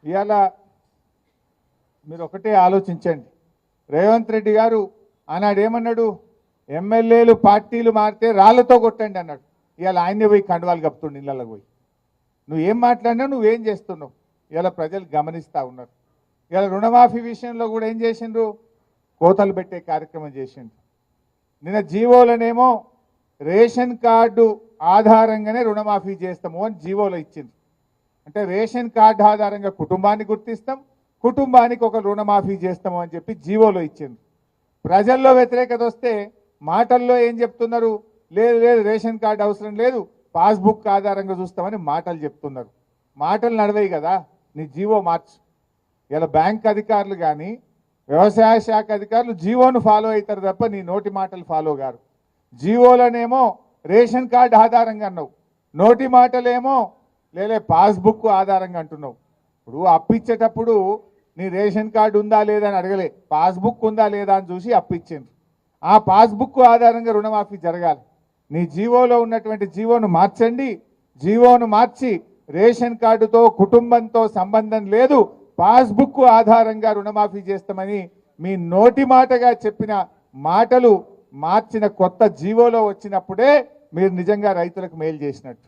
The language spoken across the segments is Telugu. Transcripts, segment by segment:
ఇవాళ మీరు ఒకటే ఆలోచించండి. రేవంత్ రెడ్డి గారు ఆనాడు ఏమన్నాడు? ఎమ్మెల్యేలు పార్టీలు మారితే రాళ్లతో కొట్టండి అన్నాడు. ఇవాళ ఆయనే పోయి కండువాలు కప్పుతుండు ఇళ్ళకి పోయి. నువ్వేం మాట్లాడినావు, నువ్వేం చేస్తున్నావు? ఇవాళ ప్రజలు గమనిస్తూ ఉన్నారు. ఇవాళ రుణమాఫీ విషయంలో కూడా ఏం చేసిండ్రు? కోతలు పెట్టే కార్యక్రమం చేసిండ్రు. నిన్న జీవోలనేమో రేషన్ కార్డు ఆధారంగానే రుణమాఫీ చేస్తాము అని జీవోలో ఇచ్చింది. అంటే రేషన్ కార్డు ఆధారంగా కుటుంబాన్ని గుర్తిస్తాం, కుటుంబానికి ఒక రుణమాఫీ చేస్తాము అని చెప్పి జీవోలో ఇచ్చింది. ప్రజల్లో వ్యతిరేకత వస్తే మాటల్లో ఏం చెప్తున్నారు? లేదు లేదు రేషన్ కార్డు అవసరం లేదు, పాస్బుక్ ఆధారంగా చూస్తామని మాటలు చెప్తున్నారు. మాటలు నడవయి కదా, నీ జీవో మార్చు. ఇలా బ్యాంక్ అధికారులు కానీ వ్యవసాయ శాఖ అధికారులు జీవోను ఫాలో అవుతారు తప్ప నీ నోటి మాటలు ఫాలో గారు. జీవోలనేమో రేషన్ కార్డు ఆధారంగా అన్నావు, నోటి మాటలేమో లేలే పాస్బుక్ ఆధారంగా అంటున్నావు. ఇప్పుడు అప్పిచ్చేటప్పుడు నీ రేషన్ కార్డు ఉందా లేదా అని అడగలే, పాస్బుక్ ఉందా లేదా అని చూసి అప్పిచ్చింది. ఆ పాస్బుక్ ఆధారంగా రుణమాఫీ జరగాలి. నీ జీవోలో ఉన్నటువంటి జీవోను మార్చండి. జీవోను మార్చి రేషన్ కార్డుతో కుటుంబంతో సంబంధం లేదు, పాస్బుక్ ఆధారంగా రుణమాఫీ చేస్తామని మీ నోటి మాటగా చెప్పిన మాటలు మార్చిన కొత్త జీవోలో వచ్చినప్పుడే మీరు నిజంగా రైతులకు మేలు చేసినట్టు,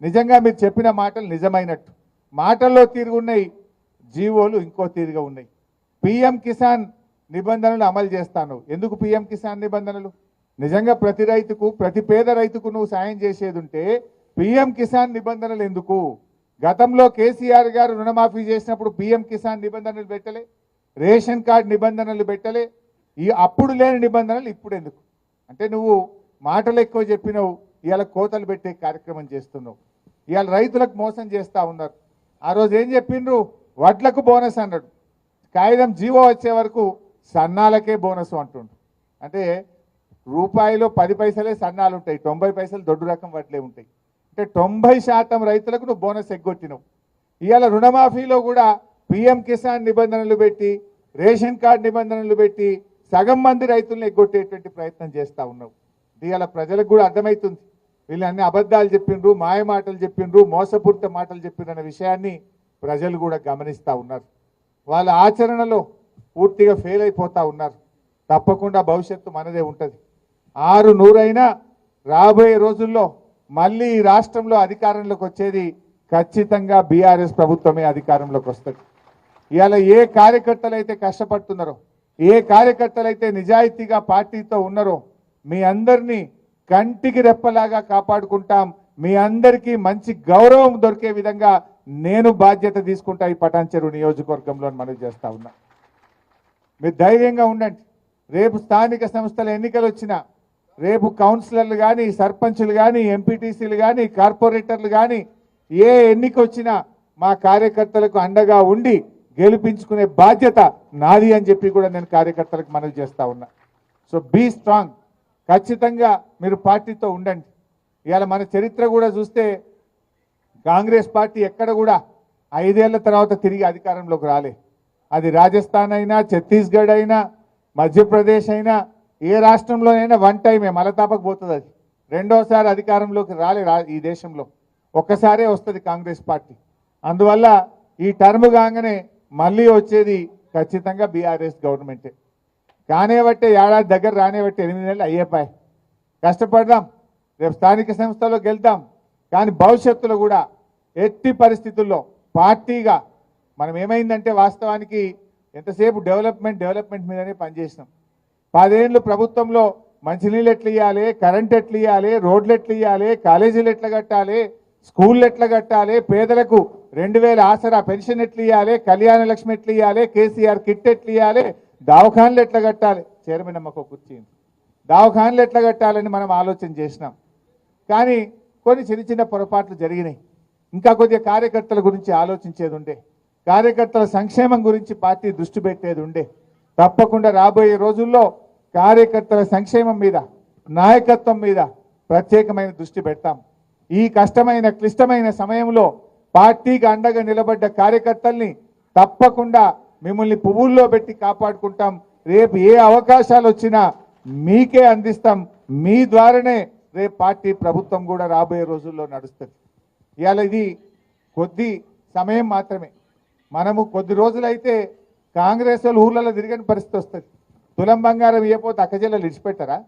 నిజంగా మీరు చెప్పిన మాటలు నిజమైనట్టు. మాటల్లో తీరుగున్నాయి, జీవోలు ఇంకో తీరుగా ఉన్నాయి. పిఎం కిసాన్ నిబంధనలు అమలు చేస్తాను. ఎందుకు పిఎం కిసాన్ నిబంధనలు? నిజంగా ప్రతి రైతుకు, ప్రతి పేద రైతుకు నువ్వు సాయం చేసేది ఉంటే పిఎం కిసాన్ నిబంధనలు ఎందుకు? గతంలో కేసీఆర్ గారు రుణమాఫీ చేసినప్పుడు పిఎం కిసాన్ నిబంధనలు పెట్టలే, రేషన్ కార్డు నిబంధనలు పెట్టలే. ఈ అప్పుడు లేని నిబంధనలు ఇప్పుడు ఎందుకు? అంటే నువ్వు మాటలు ఎక్కువ చెప్పినావు, ఇవాళ కోతలు పెట్టే కార్యక్రమం చేస్తున్నావు. ఇవాళ రైతులకు మోసం చేస్తూ ఉన్నారు. ఆ రోజు ఏం చెప్పిండ్రు? వడ్లకు బోనస్ అన్నాడు. కాగితం జీవో వచ్చే వరకు సన్నాలకే బోనస్ అంటుండు. అంటే రూపాయిలో 10 పైసలే సన్నాలు ఉంటాయి, 90 పైసలు దొడ్డు రకం వడ్లే ఉంటాయి. అంటే 90% రైతులకు నువ్వు బోనస్ ఎగ్గొట్టినావు. ఇవాళ రుణమాఫీలో కూడా పిఎం కిసాన్ నిబంధనలు పెట్టి, రేషన్ కార్డు నిబంధనలు పెట్టి సగం మంది రైతులను ఎగ్గొట్టేటువంటి ప్రయత్నం చేస్తూ ఉన్నావు. ఇవాళ ప్రజలకు కూడా అర్థమవుతుంది, వీళ్ళు అన్ని అబద్ధాలు చెప్పిండ్రు, మాయ మాటలు చెప్పిండ్రు, మోసపూరిత మాటలు చెప్పిండ్రు అనే విషయాన్ని ప్రజలు కూడా గమనిస్తూ ఉన్నారు. వాళ్ళ ఆచరణలో పూర్తిగా ఫెయిల్ అయిపోతూ ఉన్నారు. తప్పకుండా భవిష్యత్తు మనదే ఉంటుంది. 600 అయినా రాబోయే రోజుల్లో మళ్ళీ ఈ రాష్ట్రంలో అధికారంలోకి వచ్చేది ఖచ్చితంగా బీఆర్ఎస్ ప్రభుత్వమే అధికారంలోకి వస్తుంది. ఇవాళ ఏ కార్యకర్తలు అయితే కష్టపడుతున్నారో, ఏ కార్యకర్తలు అయితే నిజాయితీగా పార్టీతో ఉన్నారో మీ అందరినీ కంటికి రెప్పలాగా కాపాడుకుంటాం. మీ అందరికీ మంచి గౌరవం దొరికే విధంగా నేను బాధ్యత తీసుకుంటా ఈ పటాన్చెరు నియోజకవర్గంలో మనవి చేస్తా ఉన్నా. మీరు ధైర్యంగా ఉండండి. రేపు స్థానిక సంస్థల ఎన్నికలు వచ్చినా, రేపు కౌన్సిలర్లు కానీ, సర్పంచులు కానీ, ఎంపీటీసీలు కానీ, కార్పొరేటర్లు కానీ ఏ ఎన్నిక వచ్చినా మా కార్యకర్తలకు అండగా ఉండి గెలిపించుకునే బాధ్యత నాది అని చెప్పి కూడా నేను కార్యకర్తలకు మనవి చేస్తా ఉన్నా. So be strong. ఖచ్చితంగా మీరు పార్టీతో ఉండండి. ఇవాళ మన చరిత్ర కూడా చూస్తే కాంగ్రెస్ పార్టీ ఎక్కడ కూడా 5 ఏళ్ల తర్వాత తిరిగి అధికారంలోకి రాలే. అది రాజస్థాన్ అయినా, ఛత్తీస్గఢ్ అయినా, మధ్యప్రదేశ్ అయినా, ఏ రాష్ట్రంలోనైనా వన్ టైమే మలతాపకు పోతుంది. అది రెండోసారి అధికారంలోకి రాలే ఈ దేశంలో. ఒక్కసారే వస్తుంది కాంగ్రెస్ పార్టీ. అందువల్ల ఈ టర్మ్ కాగానే మళ్ళీ వచ్చేది ఖచ్చితంగా బీఆర్ఎస్ గవర్నమెంటే. కానేబట్టే ఏడాది దగ్గర రానేబట్టే 8 నెలలు అయ్యేపాయి. కష్టపడదాం, రేపు స్థానిక సంస్థలో గెలుద్దాం. కానీ భవిష్యత్తులో కూడా ఎట్టి పరిస్థితుల్లో పార్టీగా మనం ఏమైందంటే వాస్తవానికి ఎంతసేపు డెవలప్మెంట్ మీదనే పనిచేసినాం. 10 ఏళ్ళు ప్రభుత్వంలో మంచినీళ్ళు ఎట్లా ఇవ్వాలి, కరెంట్ ఎట్లా ఇవ్వాలి, రోడ్లు ఎట్లా ఇవ్వాలి, కాలేజీలు ఎట్లా కట్టాలి, స్కూళ్ళు ఎట్లా కట్టాలి, పేదలకు 2000 ఆసరా పెన్షన్ ఎట్లా ఇవ్వాలి, కళ్యాణ లక్ష్మి ఎట్లా ఇవ్వాలి, కేసీఆర్ కిట్ ఎట్లా ఇవ్వాలి, దవాఖాన్లు ఎట్లా కట్టాలి, చైర్మన్ అమ్మకు కూర్చుంది, దవాఖాన్లు ఎట్లా కట్టాలని మనం ఆలోచన చేసినాం. కానీ కొన్ని చిన్న పొరపాట్లు జరిగినాయి. ఇంకా కొద్దిగా కార్యకర్తల గురించి ఆలోచించేది ఉండే, కార్యకర్తల సంక్షేమం గురించి పార్టీ దృష్టి పెట్టేది ఉండే. తప్పకుండా రాబోయే రోజుల్లో కార్యకర్తల సంక్షేమం మీద, నాయకత్వం మీద ప్రత్యేకమైన దృష్టి పెడతాం. ఈ కష్టమైన క్లిష్టమైన సమయంలో పార్టీకి అండగా నిలబడ్డ కార్యకర్తల్ని తప్పకుండా మిమ్మల్ని పువ్వుల్లో పెట్టి కాపాడుకుంటాం. రేపు ఏ అవకాశాలు వచ్చినా మీకే అందిస్తాం. మీ ద్వారానే రేపు పార్టీ ప్రభుత్వం కూడా రాబోయే రోజుల్లో నడుస్తుంది. ఇవాళ ఇది కొద్ది సమయం మాత్రమే. మనము కొద్ది రోజులైతే కాంగ్రెస్ వాళ్ళు ఊర్లలో తిరిగిన పరిస్థితి వస్తుంది. తులం బంగారం ఇవ్వకపోతే అక్కజెల్లలు ఇడిచిపెట్టారా?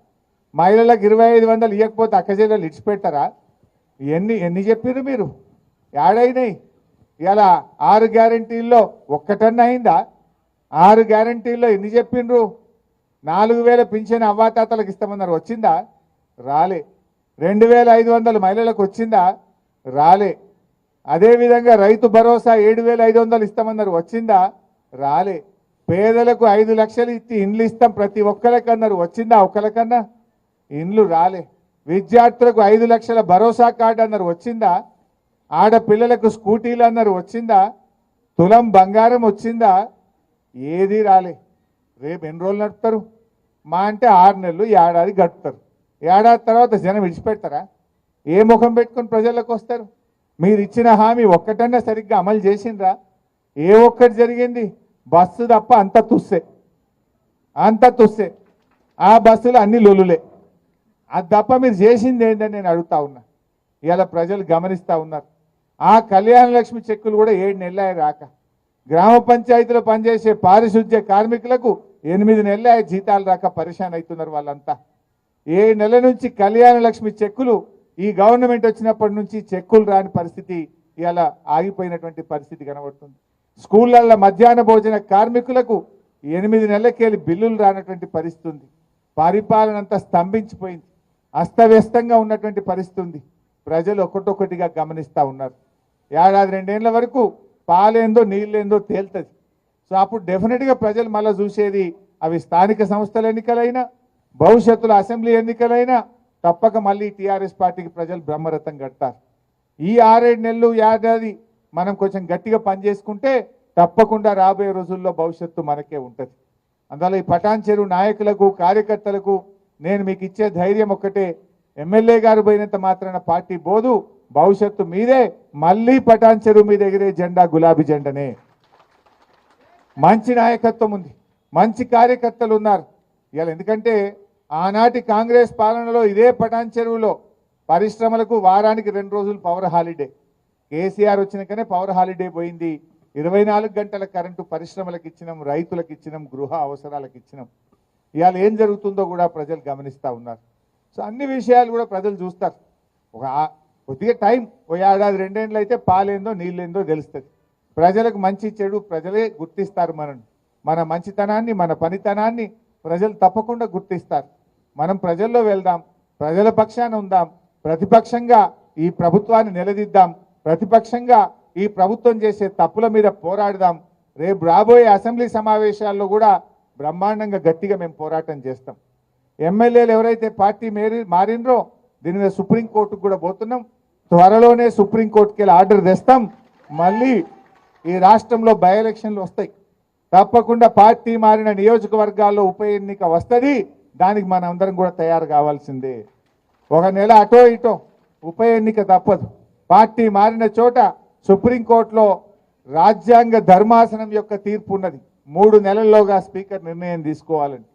మహిళలకు 2500 ఇవ్వకపోతే అక్కజెల్లలు ఇడిచిపెట్టారా? ఎన్ని చెప్పారు మీరు? ఏడైనాయి? ఇలా 6 గ్యారంటీల్లో ఒక్కటన్నా అయిందా? 6 గ్యారంటీల్లో ఎన్ని చెప్పిండ్రు? 4000 పింఛన్ అవ్వాతాతలకు ఇస్తామన్నారు, వచ్చిందా? రాలే. 2500 మహిళలకు వచ్చిందా? రాలే. అదేవిధంగా రైతు భరోసా 7500 ఇస్తామన్నారు, వచ్చిందా? రాలే. పేదలకు 5 లక్షలు ఇచ్చి ఇండ్లు ఇస్తాం ప్రతి ఒక్కరికన్నారు, వచ్చిందా? ఒక్కరికన్నా ఇండ్లు రాలే. విద్యార్థులకు 5 లక్షల భరోసా కార్డు అన్నారు, వచ్చిందా? ఆడపిల్లలకు స్కూటీలు అన్నారు, వచ్చిందా? తులం బంగారం వచ్చిందా? ఏది రాలే. రేపు ఎన్ని రోజులు నడుపుతారు? మా అంటే 6 నెలలు, ఏడాది గడుపుతారు. ఏడాది తర్వాత జనం విడిచిపెడతారా? ఏ ముఖం పెట్టుకొని ప్రజలకు వస్తారు? మీరు ఇచ్చిన హామీ ఒక్కటన్నా సరిగ్గా అమలు చేసిండ్రా? ఏ ఒక్కటి జరిగింది? బస్సు తప్ప అంత తుస్సే, అంత తుస్సే. ఆ బస్సులు అన్ని లొలులే. అది తప్ప మీరు చేసింది ఏంటని నేను అడుగుతా ఉన్నా. ఇలా ప్రజలు గమనిస్తూ ఉన్నారు. ఆ కళ్యాణ లక్ష్మి చెక్కులు కూడా 7 నెలలు రాక, గ్రామ పంచాయతీలో పనిచేసే పారిశుద్ధ్య కార్మికులకు 8 నెలలు జీతాలు రాక పరిశాన్ అవుతున్నారు వాళ్ళంతా. 7 నెలల నుంచి కళ్యాణ లక్ష్మి చెక్కులు, ఈ గవర్నమెంట్ వచ్చినప్పటి నుంచి చెక్కులు రాని పరిస్థితి, ఇలా ఆగిపోయినటువంటి పరిస్థితి కనబడుతుంది. స్కూళ్ళల్లో మధ్యాహ్న భోజన కార్మికులకు 8 నెలలకెళ్ళి బిల్లులు రానటువంటి పరిస్థితి ఉంది. పరిపాలన అంతా స్తంభించిపోయింది, అస్తవ్యస్తంగా ఉన్నటువంటి పరిస్థితి ఉంది. ప్రజలు ఒక్కొక్కటిగా గమనిస్తూ ఉన్నారు. ఏడాది 2 ఏళ్ల వరకు పాలేందో నీళ్ళేందో తేలుతుంది. సో అప్పుడు డెఫినెట్గా ప్రజలు మళ్ళీ చూసేది అవి స్థానిక సంస్థల ఎన్నికలైనా, భవిష్యత్తులో అసెంబ్లీ ఎన్నికలైనా తప్పక మళ్ళీ టీఆర్ఎస్ పార్టీకి ప్రజలు బ్రహ్మరథం కడతారు. ఈ 6-7 నెలలు ఏడాది మనం కొంచెం గట్టిగా పనిచేసుకుంటే తప్పకుండా రాబోయే రోజుల్లో భవిష్యత్తు మనకే ఉంటుంది. అందువల్ల ఈ పటాన్ చెరువు నాయకులకు, కార్యకర్తలకు నేను మీకు ఇచ్చే ధైర్యం ఒక్కటే, ఎమ్మెల్యే గారు పోయినంత మాత్రాన పార్టీ బోదు, భవిష్యత్తు మీదే. మళ్ళీ పటాన్ చెరువు మీద ఎగిరే జెండా గులాబీ జెండనే. మంచి నాయకత్వం ఉంది, మంచి కార్యకర్తలు ఉన్నారు ఇవాళ. ఎందుకంటే ఆనాటి కాంగ్రెస్ పాలనలో ఇదే పటాన్ చెరువులో పరిశ్రమలకు వారానికి 2 రోజులు పవర్ హాలిడే. కేసీఆర్ వచ్చినాకనే పవర్ హాలిడే పోయింది. 24 గంటల కరెంటు పరిశ్రమలకు ఇచ్చినాం, రైతులకు ఇచ్చినాం, గృహ అవసరాలకు ఇచ్చినాం. ఇవాళ ఏం జరుగుతుందో కూడా ప్రజలు గమనిస్తూ ఉన్నారు. సో అన్ని విషయాలు కూడా ప్రజలు చూస్తారు. కొద్దిగా టైం, ఓ ఏడాది 2 ఏళ్ళు అయితే పాలేందో నీళ్ళేందో తెలుస్తుంది. ప్రజలకు మంచి చెడు ప్రజలే గుర్తిస్తారు. మన మంచితనాన్ని, మన పనితనాన్ని ప్రజలు తప్పకుండా గుర్తిస్తారు. మనం ప్రజల్లో వెళ్దాం, ప్రజల పక్షాన ఉందాం, ప్రతిపక్షంగా ఈ ప్రభుత్వాన్ని నిలదీద్దాం, ప్రతిపక్షంగా ఈ ప్రభుత్వం చేసే తప్పుల మీద పోరాడదాం. రేపు రాబోయే అసెంబ్లీ సమావేశాల్లో కూడా బ్రహ్మాండంగా గట్టిగా మేము పోరాటం చేస్తాం. ఎమ్మెల్యేలు ఎవరైతే పార్టీ మారినరో దీని మీద సుప్రీంకోర్టుకు కూడా పోతున్నాం. త్వరలోనే సుప్రీంకోర్టుకి వెళ్ళి ఆర్డర్ తెస్తాం. మళ్ళీ ఈ రాష్ట్రంలో బై ఎలక్షన్లు వస్తాయి. తప్పకుండా పార్టీ మారిన నియోజకవర్గాల్లో ఉప ఎన్నిక వస్తుంది. దానికి మనం అందరం కూడా తయారు కావాల్సిందే. 1 నెల అటో ఇటో ఉప ఎన్నిక తప్పదు. పార్టీ మారిన చోట సుప్రీంకోర్టులో రాజ్యాంగ ధర్మాసనం యొక్క తీర్పు ఉన్నది. 3 నెలల్లోగా స్పీకర్ నిర్ణయం తీసుకోవాలని.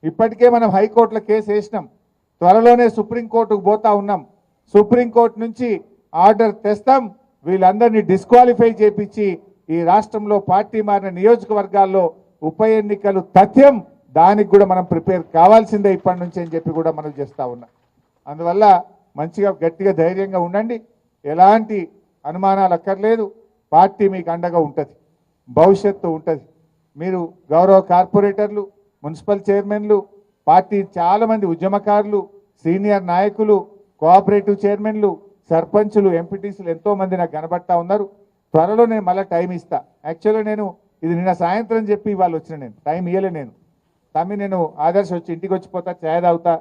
ఇప్పటికే మనం హైకోర్టులో కేసు వేసినాం. త్వరలోనే సుప్రీంకోర్టుకు పోతా ఉన్నాం. సుప్రీంకోర్టు నుంచి ఆర్డర్ తెస్తాం. వీళ్ళందరినీ డిస్క్వాలిఫై చేపించి ఈ రాష్ట్రంలో పార్టీ మారిన నియోజకవర్గాల్లో ఉప ఎన్నికలు తథ్యం. దానికి కూడా మనం ప్రిపేర్ కావాల్సిందే ఇప్పటి నుంచి అని చెప్పి కూడా మనం చేస్తూ ఉన్నాం. అందువల్ల మంచిగా గట్టిగా ధైర్యంగా ఉండండి. ఎలాంటి అనుమానాలు అక్కర్లేదు. పార్టీ మీకు అండగా ఉంటుంది, భవిష్యత్తు ఉంటుంది. మీరు గౌరవ కార్పొరేటర్లు, మున్సిపల్ చైర్మన్లు, పార్టీ చాలామంది ఉద్యమకారులు, సీనియర్ నాయకులు, కోఆపరేటివ్ చైర్మన్లు, సర్పంచులు, ఎంపీటీసీలు ఎంతోమంది నాకు కనబడతా ఉన్నారు. త్వరలో నేను మళ్ళీ టైం ఇస్తా. యాక్చువల్గా నేను ఇది నిన్న సాయంత్రం చెప్పి ఇవాళ వచ్చిన, నేను టైం ఇవ్వలే. నేను ఆదర్శ వచ్చి ఇంటికి వచ్చిపోతా, ఛాయ్ తాగుతా,